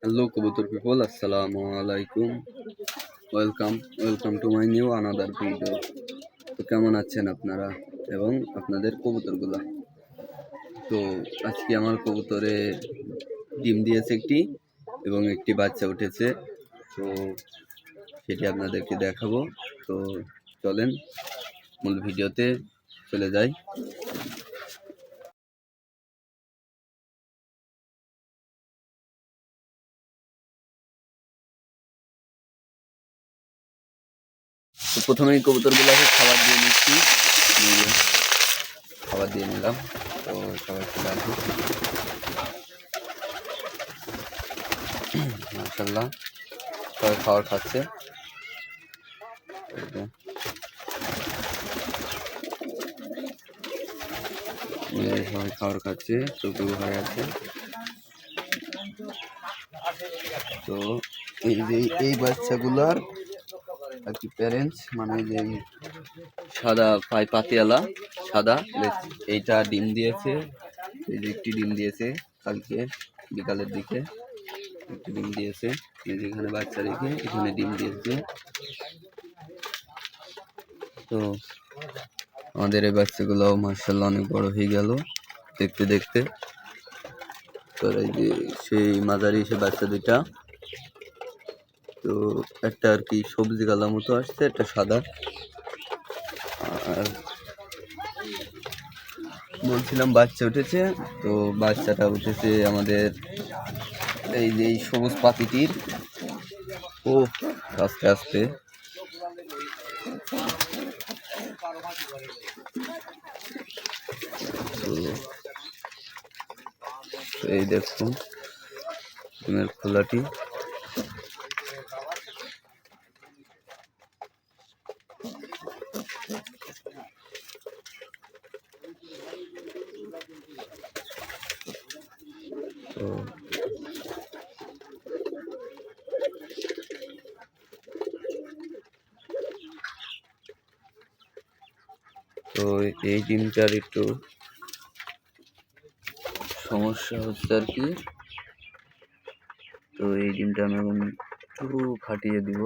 Hello, Kabutar people. Assalamu alaikum. Welcome to my new another video. তো কেমন আছেন আপনারা এবং আপনাদের কবুতরগুলা? তো আজকে আমার কবুতরে ডিম দিয়েছে একটি এবং একটি বাচ্চা উঠেছে, তো সেটি আপনাদেরকে দেখাবো। তো চলেন মূল ভিডিওতে চলে যাই। তো প্রথমেই কবুতরগুলোকে খাবার দিয়ে নিচ্ছি, খাবার দিয়ে নিলাম। তো সবাই চলে আসুক। মাশাআল্লাহ সবাই খাবার খাচ্ছে। সবাই খাবার খাচ্ছে, টুকু ভাই আছে। তো এই বাচ্চাগুলার আর কি প্যারেন্টস, মানে যে সাদা পাতিয়ালা সাদা, এইটা ডিম দিয়েছে। এই যে একটি ডিম দিয়েছে কালকে বিকালের দিকে, একটি ডিম দিয়েছে। এই যেখানে বাচ্চা রেখে এখানে ডিম দিয়েছে। তো আমাদের এই বাচ্চাগুলো মাশাআল্লাহ অনেক বড় হয়ে গেল দেখতে দেখতে। তো এই যে সেই মাঝারি সে বাচ্চা দুইটা, তো একটা আর কি সবজি কালার মতো আসছে, একটা সাদা। আর বলছিলাম বাচ্চা উঠেছে, তো বাচ্চাটা উঠেছে আমাদের এই যে সবুজ পাখিটির। ও আস্তে আস্তে এই দেখুন ডিমের খোলাটি। তো এই ডিমটার একটু সমস্যা হচ্ছে আর কি। তো এই ডিমটা আমি এখন একটু ফাটিয়ে দিব।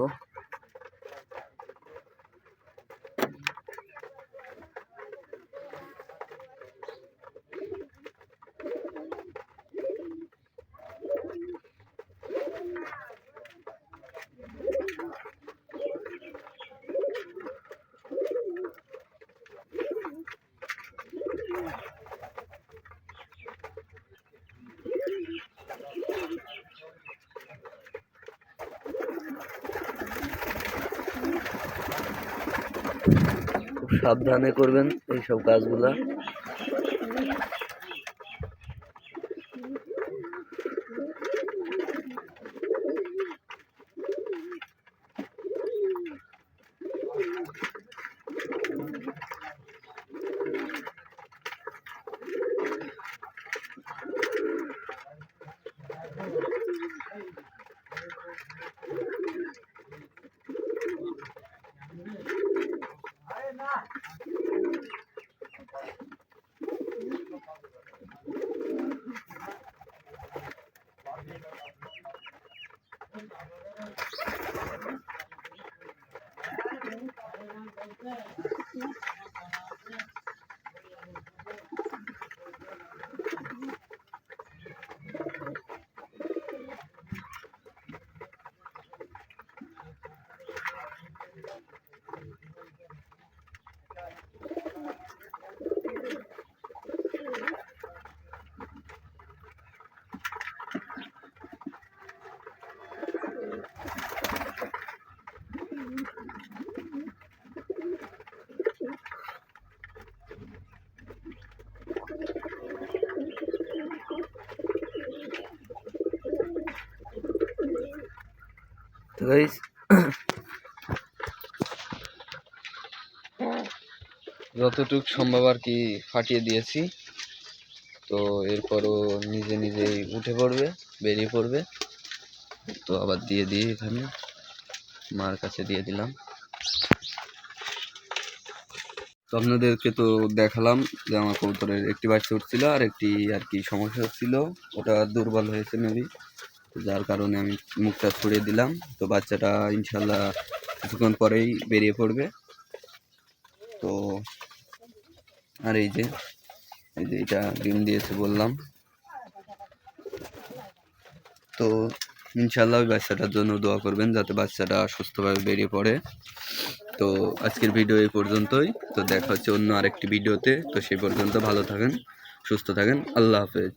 খুব সাবধানে করবেন এইসব কাজগুলা। তো গাইস যতটুকু সম্ভব আর কি ফাটিয়ে দিয়েছি। তো এরপরও নিজে নিজেই উঠে পড়বে, বেরিয়ে পড়বে। তো আবার দিয়ে দিই, এখানে মার কাছে দিয়ে দিলাম। তো আপনাদেরকে তো দেখালাম যে আমার কবুতরের একটি বাচ্চা উঠছিল আর একটি আর কি সমস্যা হচ্ছিল, ওটা দুর্বল হয়েছে মেবি। তো যার কারণে আমি মুখটা ছুঁড়ে দিলাম। তো বাচ্চাটা ইনশাল্লাহ কিছুক্ষণ পরেই বেরিয়ে পড়বে। তো আর এই যে এটা ডিম দিয়েছে বললাম। তো ইনশাল্লাহ ওই বাচ্চাটার জন্য দোয়া করবেন যাতে বাচ্চাটা সুস্থভাবে বেরিয়ে পড়ে। তো আজকের ভিডিও এই পর্যন্তই। তো দেখা হচ্ছে অন্য আরেকটি ভিডিওতে। তো সেই পর্যন্ত ভালো থাকেন, সুস্থ থাকেন। আল্লাহ হাফেজ।